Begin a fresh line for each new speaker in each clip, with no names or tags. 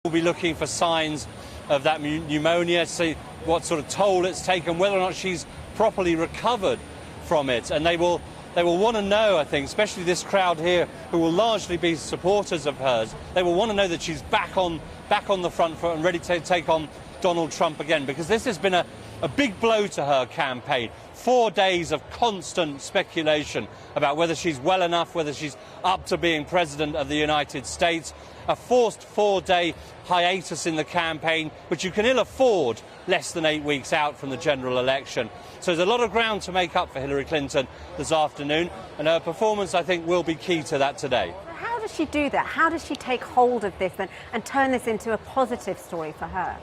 We'll be looking for signs of that pneumonia, see what sort of toll it's taken, whether or not she's properly recovered from it. And they will want to know, I think, especially this crowd here, who will largely be supporters of hers, they will want to know that she's back on the front foot and ready to take on Donald Trump again, because this has been a big blow to her campaign. 4 days of constant speculation about whether she's well enough, whether she's up to being President of the United States. A forced 4-day hiatus in the campaign, which you can ill afford less than 8 weeks out from the general election. So there's a lot of ground to make up for Hillary Clinton this afternoon, and her performance, I think, will be key to that today.
How does she do that? How does she take hold of this and turn this into a positive story for her?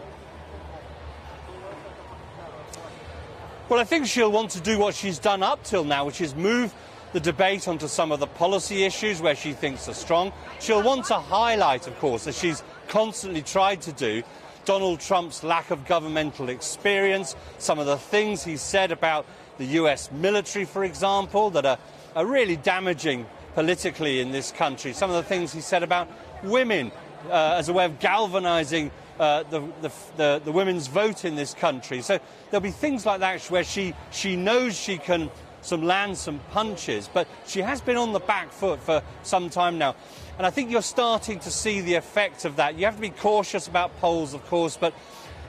Well, I think she'll want to do what she's done up till now, which is move the debate onto some of the policy issues where she thinks are strong. She'll want to highlight, of course, as she's constantly tried to do, Donald Trump's lack of governmental experience, some of the things he said about the US military, for example, that are really damaging politically in this country. Some of the things he said about women as a way of galvanizing the women's vote in this country. So there'll be things like that where she knows she can land some punches, but she has been on the back foot for some time now. And I think you're starting to see the effect of that. You have to be cautious about polls, of course, but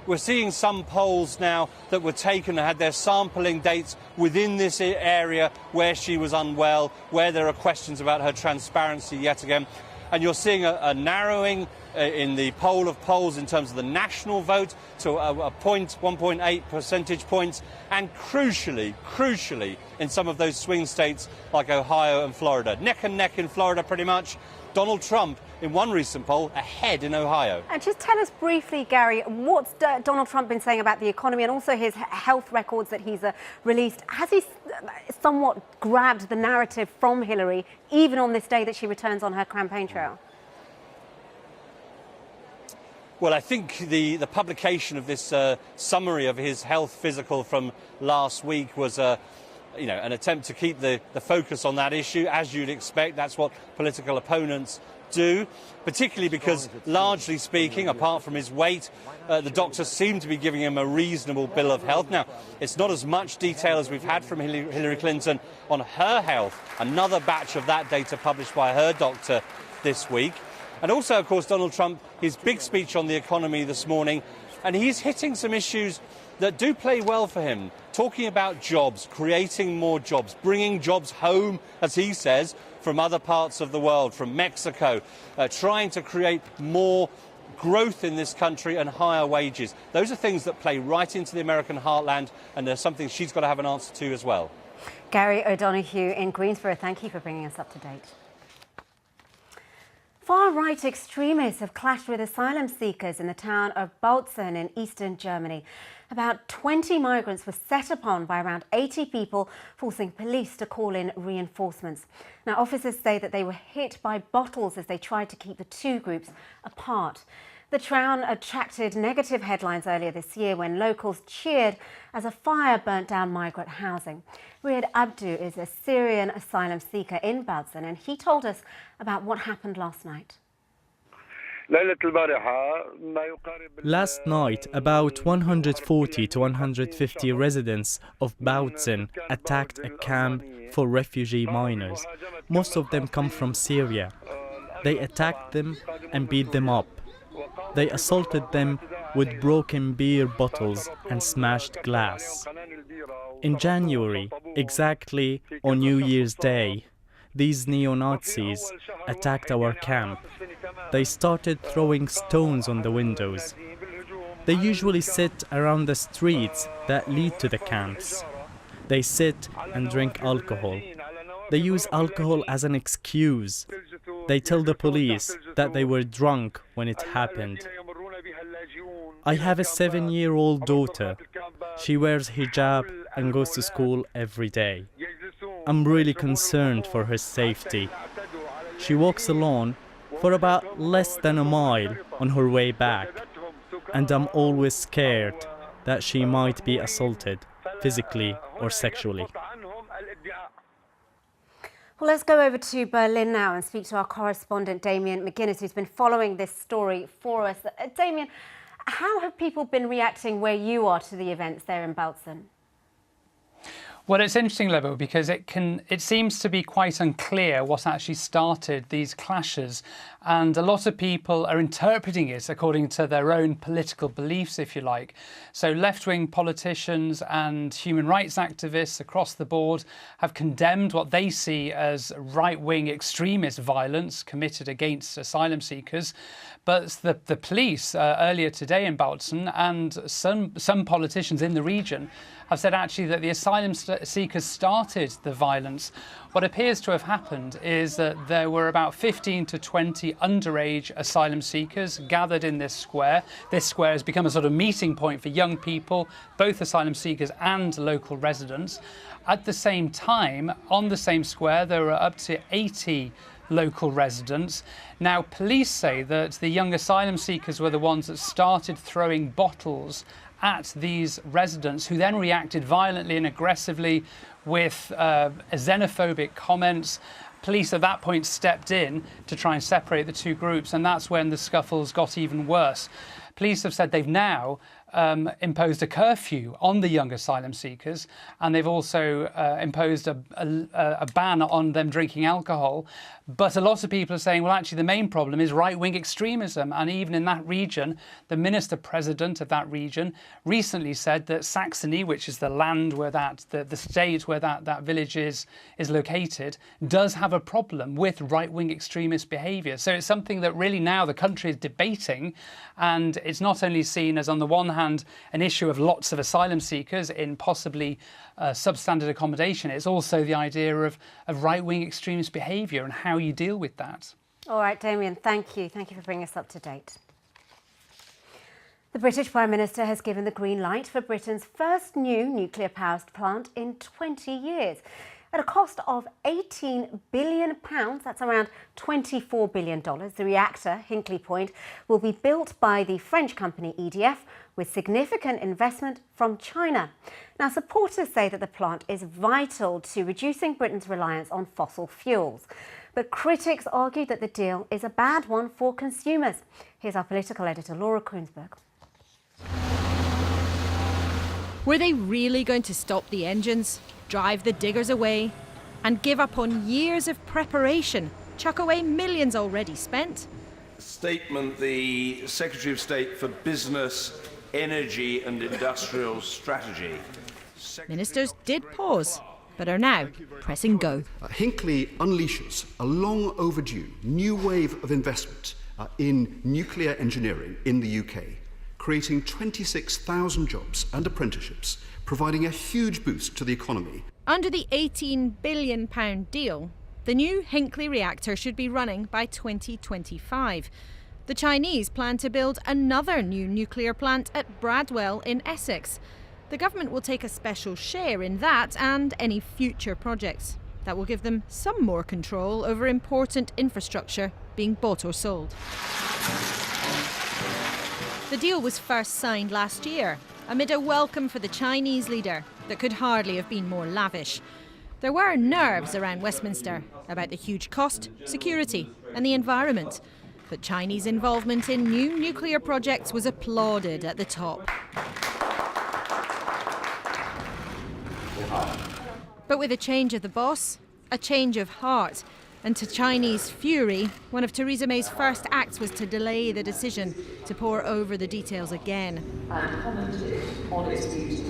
we're seeing some polls now that were taken and had their sampling dates within this area where she was unwell, where there are questions about her transparency yet again. And you're seeing a narrowing in the poll of polls in terms of the national vote to 1.8 percentage points, and crucially, in some of those swing states like Ohio and Florida. Neck and neck in Florida, pretty much. Donald Trump, in one recent poll, ahead in Ohio.
And just tell us briefly, Gary, what's Donald Trump been saying about the economy and also his health records that he's released? Has he somewhat grabbed the narrative from Hillary, even on this day that she returns on her campaign trail?
Well, I think the publication of this summary of his health physical from last week was an attempt to keep the focus on that issue. As you'd expect, that's what political opponents do, particularly because, largely speaking, apart from his weight, the doctors seem to be giving him a reasonable bill of health. Now, it's not as much detail as we've had from Hillary Clinton on her health. Another batch of that data published by her doctor this week. And also, of course, Donald Trump, his big speech on the economy this morning, and he's hitting some issues that do play well for him, talking about jobs, creating more jobs, bringing jobs home, as he says, from other parts of the world, from Mexico, trying to create more growth in this country and higher wages. Those are things that play right into the American heartland, and there's something she's got to have an answer to as well.
Gary O'Donoghue in Greensboro, thank you for bringing us up to date. Far-right extremists have clashed with asylum seekers in the town of Bautzen in eastern Germany. About 20 migrants were set upon by around 80 people, forcing police to call in reinforcements. Now, officers say that they were hit by bottles as they tried to keep the two groups apart. The town attracted negative headlines earlier this year when locals cheered as a fire burnt down migrant housing. Riyad Abdu is a Syrian asylum seeker in Bautzen, and he told us about what happened last night.
Last night, about 140 to 150 residents of Bautzen attacked a camp for refugee minors. Most of them come from Syria. They attacked them and beat them up. They assaulted them with broken beer bottles and smashed glass. In January, exactly on New Year's Day, these neo-Nazis attacked our camp. They started throwing stones on the windows. They usually sit around the streets that lead to the camps. They sit and drink alcohol. They use alcohol as an excuse. They tell the police that they were drunk when it happened. I have a 7-year-old daughter. She wears hijab and goes to school every day. I'm really concerned for her safety. She walks alone for about less than a mile on her way back, and I'm always scared that she might be assaulted physically or sexually.
Well, let's go over to Berlin now and speak to our correspondent Damien McGuinness, who's been following this story for us. Damien, how have people been reacting where you are to the events there in Bautzen?
Well, it's interesting, Lebo, because it seems to be quite unclear what actually started these clashes, and a lot of people are interpreting it according to their own political beliefs, if you like. So left-wing politicians and human rights activists across the board have condemned what they see as right-wing extremist violence committed against asylum seekers. But the police earlier today in Bautzen and some politicians in the region have said actually that the asylum seekers started the violence. What appears to have happened is that there were about 15 to 20 underage asylum seekers gathered in this square. This square has become a sort of meeting point for young people, both asylum seekers and local residents. At the same time, on the same square, there were up to 80 local residents. Now, police say that the young asylum seekers were the ones that started throwing bottles at these residents, who then reacted violently and aggressively with xenophobic comments. Police at that point stepped in to try and separate the two groups, and that's when the scuffles got even worse. Police have said they've now imposed a curfew on the young asylum seekers, and they've also imposed a ban on them drinking alcohol. But a lot of people are saying, well, actually, the main problem is right-wing extremism. And even in that region, the minister-president of that region recently said that Saxony, which is the land where the state where that village is located, does have a problem with right-wing extremist behaviour. So it's something that really now the country is debating, and it's not only seen as, on the one hand, an issue of lots of asylum seekers in possibly substandard accommodation. It's also the idea of right-wing extremist behaviour and how you deal with that.
All right, Damien, thank you. Thank you for bringing us up to date. The British Prime Minister has given the green light for Britain's first new nuclear power plant in 20 years. At a cost of £18 billion, that's around $24 billion, the reactor, Hinkley Point, will be built by the French company EDF with significant investment from China. Now, supporters say that the plant is vital to reducing Britain's reliance on fossil fuels. But critics argue that the deal is a bad one for consumers. Here's our political editor, Laura Koonsberg.
Were they really going to stop the engines, drive the diggers away, and give up on years of preparation, chuck away millions already spent?
Statement, the Secretary of State for Business, Energy and Industrial Strategy.
Ministers did pause, but are now pressing go.
Hinkley unleashes a long overdue new wave of investment in nuclear engineering in the UK, creating 26,000 jobs and apprenticeships, providing a huge boost to the economy.
Under the £18 billion deal, the new Hinkley reactor should be running by 2025. The Chinese plan to build another new nuclear plant at Bradwell in Essex. The government will take a special share in that and any future projects. That will give them some more control over important infrastructure being bought or sold. The deal was first signed last year, amid a welcome for the Chinese leader that could hardly have been more lavish. There were nerves around Westminster about the huge cost, security and the environment. But Chinese involvement in new nuclear projects was applauded at the top. But with a change of the boss, a change of heart. And to Chinese fury, one of Theresa May's first acts was to delay the decision, to pore over the details again.
And commented on its beauty.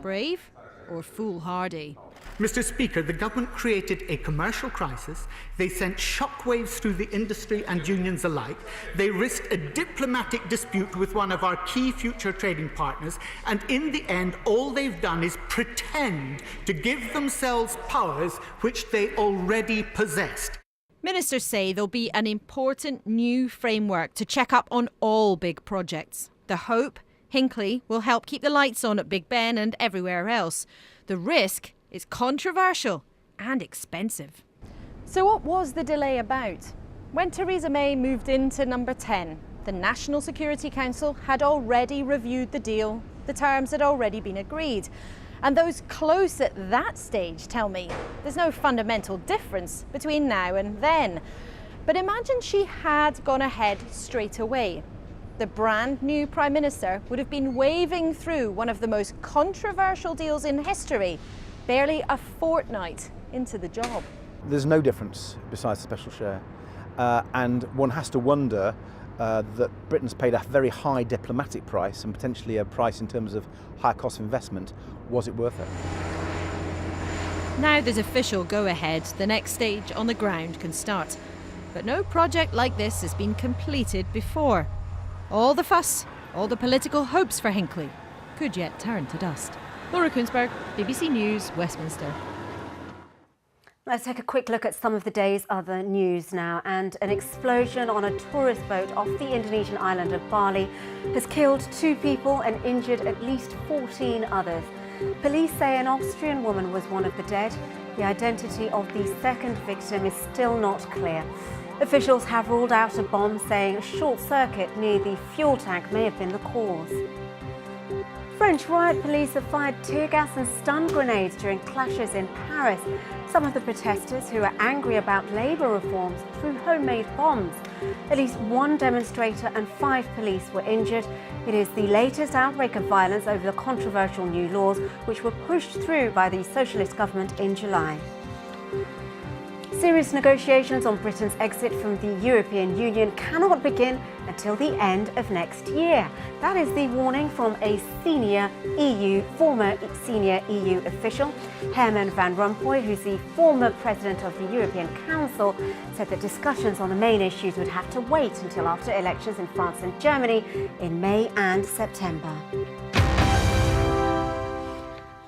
Brave or foolhardy?
Mr. Speaker, the government created a commercial crisis. They sent shockwaves through the industry and unions alike. They risked a diplomatic dispute with one of our key future trading partners. And in the end, all they've done is pretend to give themselves powers which they already possessed.
Ministers say there'll be an important new framework to check up on all big projects. The hope, Hinkley will help keep the lights on at Big Ben and everywhere else. The risk is controversial and expensive. So what was the delay about? When Theresa May moved into number 10, the National Security Council had already reviewed the deal. The terms had already been agreed. And those close at that stage tell me there's no fundamental difference between now and then. But imagine she had gone ahead straight away. The brand new Prime Minister would have been waving through one of the most controversial deals in history, barely a fortnight into the job.
There's no difference besides the special share. And one has to wonder that Britain's paid a very high diplomatic price and potentially a price in terms of high cost of investment. Was it worth it?
Now there's official go-ahead, the next stage on the ground can start. But no project like this has been completed before. All the fuss, all the political hopes for Hinckley could yet turn to dust. Laura Kunsberg, BBC News, Westminster.
Let's take a quick look at some of the day's other news now. And an explosion on a tourist boat off the Indonesian island of Bali has killed 2 people and injured at least 14 others. Police say an Austrian woman was one of the dead. The identity of the second victim is still not clear. Officials have ruled out a bomb, saying a short circuit near the fuel tank may have been the cause. French riot police have fired tear gas and stun grenades during clashes in Paris. Some of the protesters who are angry about labour reforms threw homemade bombs. At least 1 demonstrator and 5 police were injured. It is the latest outbreak of violence over the controversial new laws which were pushed through by the socialist government in July. Serious negotiations on Britain's exit from the European Union cannot begin until the end of next year. That is the warning from a former senior EU official. Herman Van Rompuy, who's the former president of the European Council, said that discussions on the main issues would have to wait until after elections in France and Germany in May and September.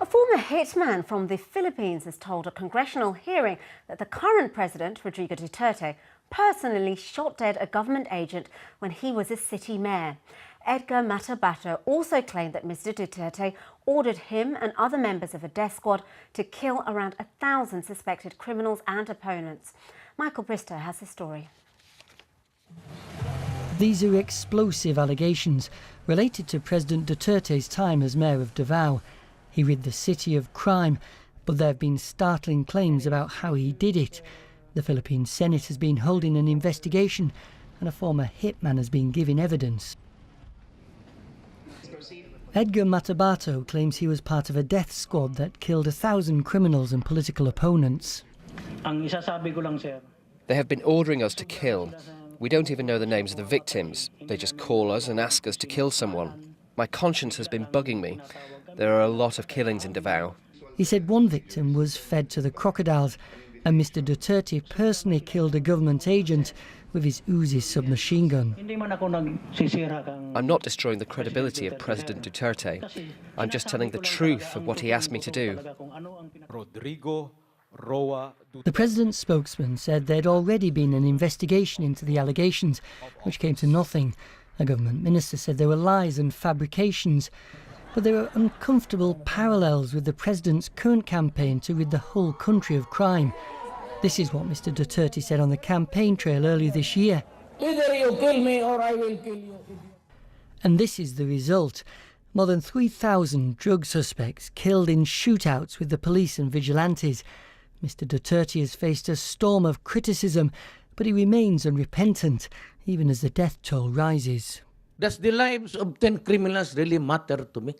A former hitman from the Philippines has told a congressional hearing that the current president, Rodrigo Duterte, personally shot dead a government agent when he was a city mayor. Edgar Matabato also claimed that Mr. Duterte ordered him and other members of a death squad to kill around 1,000 suspected criminals and opponents. Michael Bristow has the story.
These are explosive allegations related to President Duterte's time as mayor of Davao. He rid the city of crime, but there have been startling claims about how he did it. The Philippine Senate has been holding an investigation and a former hitman has been giving evidence. Edgar Matabato claims he was part of a death squad that killed 1,000 criminals and political opponents.
They have been ordering us to kill. We don't even know the names of the victims. They just call us and ask us to kill someone. My conscience has been bugging me. There are a lot of killings in Davao.
He said one victim was fed to the crocodiles, and Mr. Duterte personally killed a government agent with his Uzi submachine gun.
I'm not destroying the credibility of President Duterte. I'm just telling the truth of what he asked me to do.
The president's spokesman said there'd already been an investigation into the allegations, which came to nothing. A government minister said there were lies and fabrications. But there are uncomfortable parallels with the president's current campaign to rid the whole country of crime. This is what Mr. Duterte said on the campaign trail earlier this year.
Either you kill me or I will kill you.
And this is the result. More than 3,000 drug suspects killed in shootouts with the police and vigilantes. Mr. Duterte has faced a storm of criticism, but he remains unrepentant, even as the death toll rises.
Does the lives of 10 criminals really matter to me?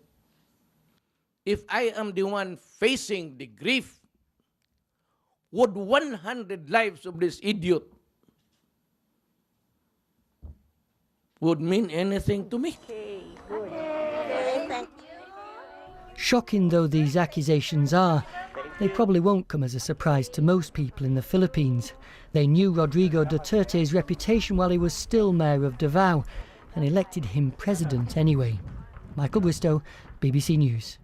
If I am the one facing the grief, would 100 lives of this idiot would mean anything to me?
Shocking though these accusations are, they probably won't come as a surprise to most people in the Philippines. They knew Rodrigo Duterte's reputation while he was still mayor of Davao, and elected him president anyway. Michael Bristow, BBC News.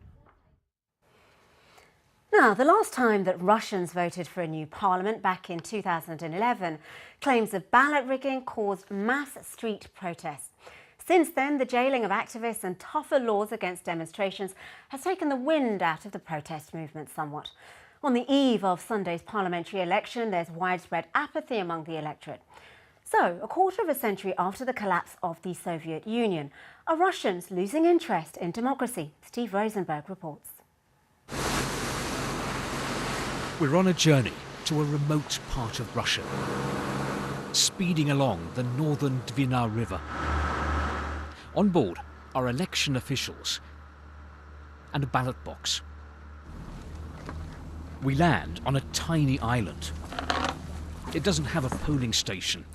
Now, the last time that Russians voted for a new parliament back in 2011, claims of ballot rigging caused mass street protests. Since then, the jailing of activists and tougher laws against demonstrations has taken the wind out of the protest movement somewhat. On the eve of Sunday's parliamentary election, there's widespread apathy among the electorate. So, a quarter of a century after the collapse of the Soviet Union, are Russians losing interest in democracy? Steve Rosenberg reports.
We're on a journey to a remote part of Russia, speeding along the northern Dvina River. On board are election officials and a ballot box. We land on a tiny island. It doesn't have a polling station,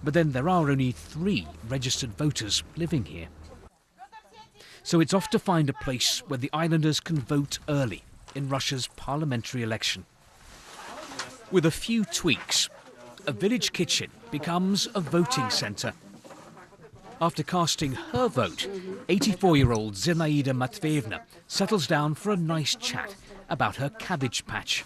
but then there are only 3 registered voters living here. So it's off to find a place where the islanders can vote early in Russia's parliamentary election. With a few tweaks, a village kitchen becomes a voting centre. After casting her vote, 84-year-old Zenaida Matveyevna settles down for a nice chat about her cabbage patch.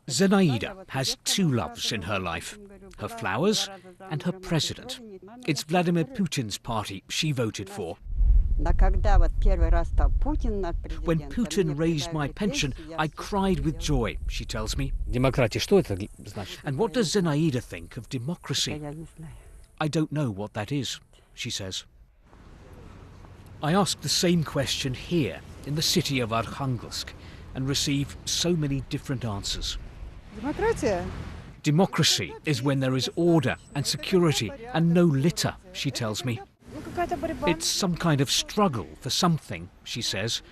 Zenaida has 2 loves in her life, her flowers and her president. It's Vladimir Putin's party she voted for. When Putin raised my pension, I cried with joy, she tells me. And what does Zenaida think of democracy? I don't know what that is, she says. I ask the same question here in the city of Arkhangelsk and receive so many different answers. Democracy is when there is order and security and no litter, she tells me. It's some kind of struggle for something, she says.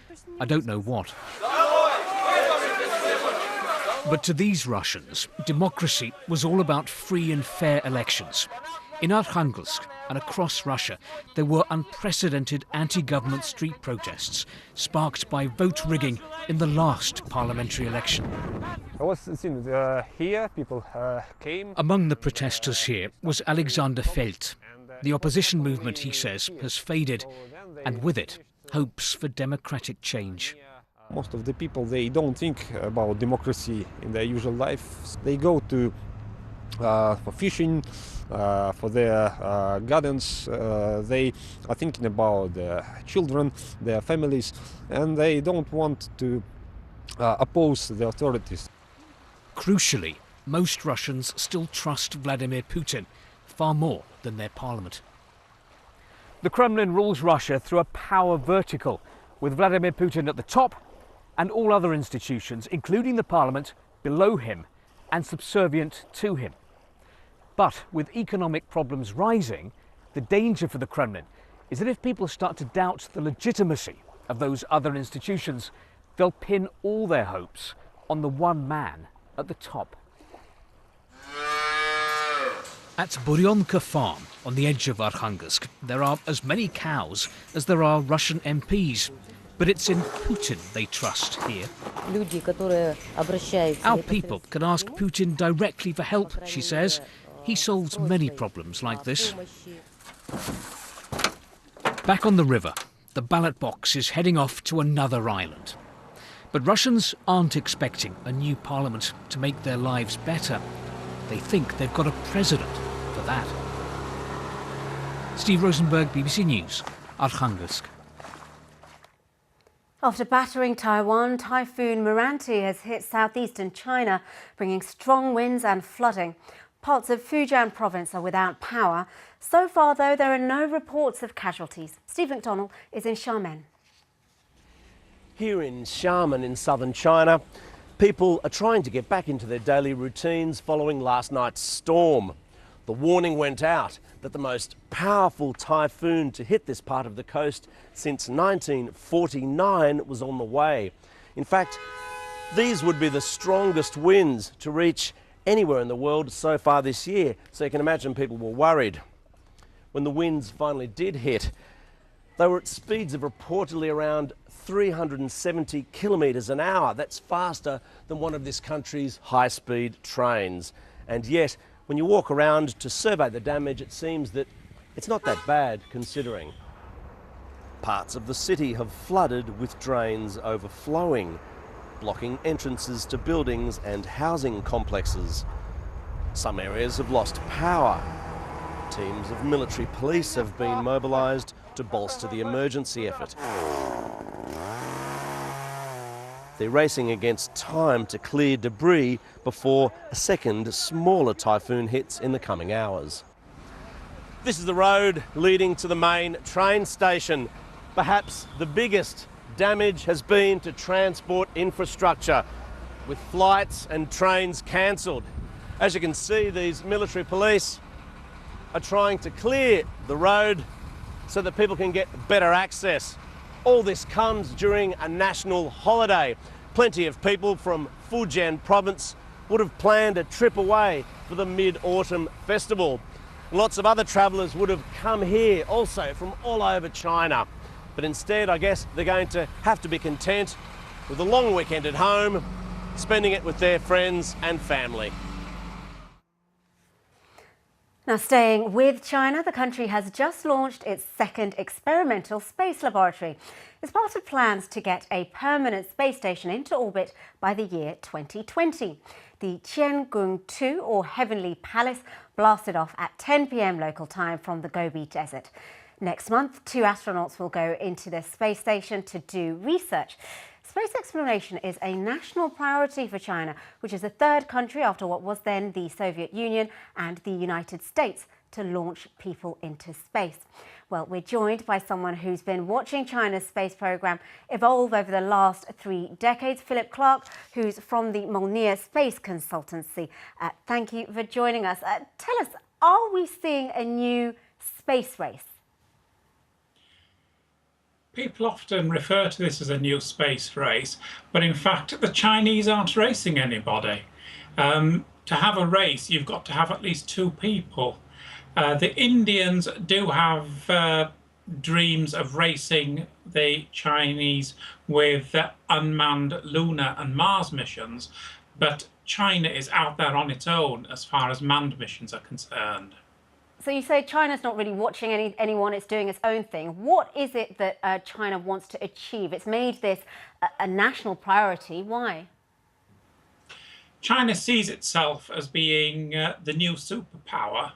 I don't know what. But to these Russians, democracy was all about free and fair elections. In Arkhangelsk and across Russia, there were unprecedented anti-government street protests, sparked by vote rigging in the last parliamentary election.
Here, people came.
Among the protesters here was Alexander Felt. The opposition movement, he says, has faded, and with it, hopes for democratic change.
Most of the people, they don't think about democracy in their usual life. They go to for fishing, for their gardens. They are thinking about their children, their families, and they don't want to oppose the authorities.
Crucially, most Russians still trust Vladimir Putin far more than their parliament.
The Kremlin rules Russia through a power vertical, with Vladimir Putin at the top and all other institutions, including the parliament, below him and subservient to him. But with economic problems rising, the danger for the Kremlin is that if people start to doubt the legitimacy of those other institutions, they'll pin all their hopes on the one man at the top.
At Buryonka farm, on the edge of Arkhangelsk, there are as many cows as there are Russian MPs. But it's in Putin they trust here. Our people can ask Putin directly for help, she says. He solves many problems like this. Back on the river, the ballot box is heading off to another island. But Russians aren't expecting a new parliament to make their lives better. They think they've got a president for that. Steve Rosenberg, BBC News, Arkhangelsk.
After battering Taiwan, Typhoon Meranti has hit southeastern China, bringing strong winds and flooding. Parts of Fujian province are without power. So far, though, there are no reports of casualties. Steve McDonnell is in Xiamen.
Here in Xiamen in southern China, people are trying to get back into their daily routines following last night's storm. The warning went out that the most powerful typhoon to hit this part of the coast since 1949 was on the way. In fact, these would be the strongest winds to reach anywhere in the world so far this year, so you can imagine people were worried. When the winds finally did hit, they were at speeds of reportedly around 370 kilometres an hour. That's faster than one of this country's high-speed trains. And yet, when you walk around to survey the damage, it seems that it's not that bad considering. Parts of the city have flooded with drains overflowing, blocking entrances to buildings and housing complexes. Some areas have lost power. Teams of military police have been mobilised to bolster the emergency effort. They're racing against time to clear debris before a second, smaller typhoon hits in the coming hours. This is the road leading to the main train station, perhaps the biggest damage has been to transport infrastructure, with flights and trains cancelled. As you can see, these military police are trying to clear the road so that people can get better access. All this comes during a national holiday. Plenty of people from Fujian province would have planned a trip away for the Mid-Autumn Festival. Lots of other travellers would have come here also from all over China. But instead, I guess they're going to have to be content with a long weekend at home, spending it with their friends and family.
Now, staying with China, the country has just launched its second experimental space laboratory. It's part of plans to get a permanent space station into orbit by the year 2020. The Tiangong-2, or Heavenly Palace, blasted off at 10 p.m. local time from the Gobi Desert. Next month, 2 astronauts will go into the space station to do research. Space exploration is a national priority for China, which is the third country after what was then the Soviet Union and the United States to launch people into space. Well, we're joined by someone who's been watching China's space program evolve over the last 3 decades, Philip Clark, who's from the Molniya Space Consultancy. Thank you for joining us. Tell us, are we seeing a new space race?
People often refer to this as a new space race, but in fact the Chinese aren't racing anybody. To have a race, you've got to have at least 2 people. The Indians do have dreams of racing the Chinese with unmanned lunar and Mars missions, but China is out there on its own as far as manned missions are concerned.
So you say China's not really watching anyone, it's doing its own thing. What is it that China wants to achieve? It's made this a national priority. Why?
China sees itself as being the new superpower,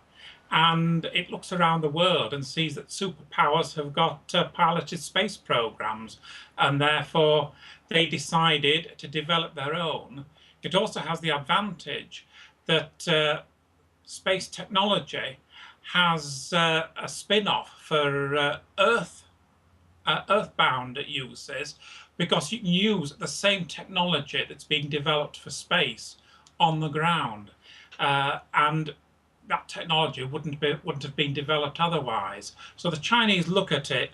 and it looks around the world and sees that superpowers have got piloted space programs, and therefore they decided to develop their own. It also has the advantage that space technology has a spin-off for earthbound uses, because you can use the same technology that's being developed for space on the ground, and that technology wouldn't have been developed otherwise. So the Chinese look at it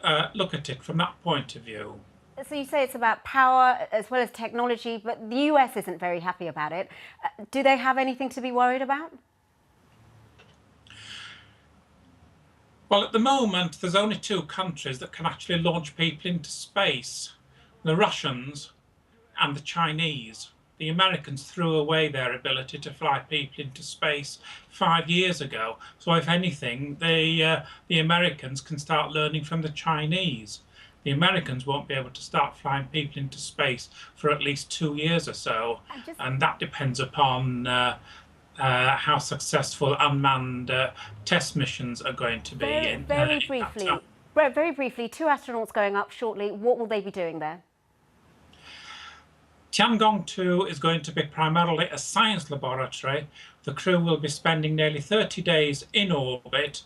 from that point of view.
So you say it's about power as well as technology, but the US isn't very happy about it. Do they have anything to be worried about?
Well, at the moment, there's only 2 countries that can actually launch people into space: the Russians and the Chinese. The Americans threw away their ability to fly people into space 5 years ago. So if anything, the Americans can start learning from the Chinese. The Americans won't be able to start flying people into space for at least 2 years or so, and that depends upon how successful unmanned test missions are going to be.
Very briefly, 2 astronauts going up shortly. What will they be doing there?
Tiangong-2 is going to be primarily a science laboratory. The crew will be spending nearly 30 days in orbit,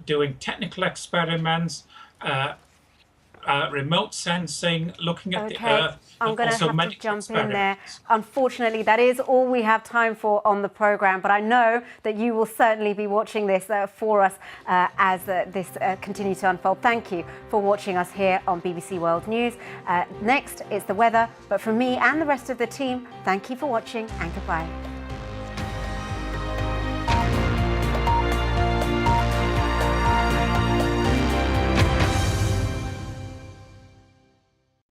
doing technical experiments, remote sensing, looking at the Earth.
I'm going to have to jump in there. Unfortunately, that is all we have time for on the programme, but I know that you will certainly be watching this for us as this continues to unfold. Thank you for watching us here on BBC World News. Next is the weather, but from me and the rest of the team, thank you for watching and goodbye.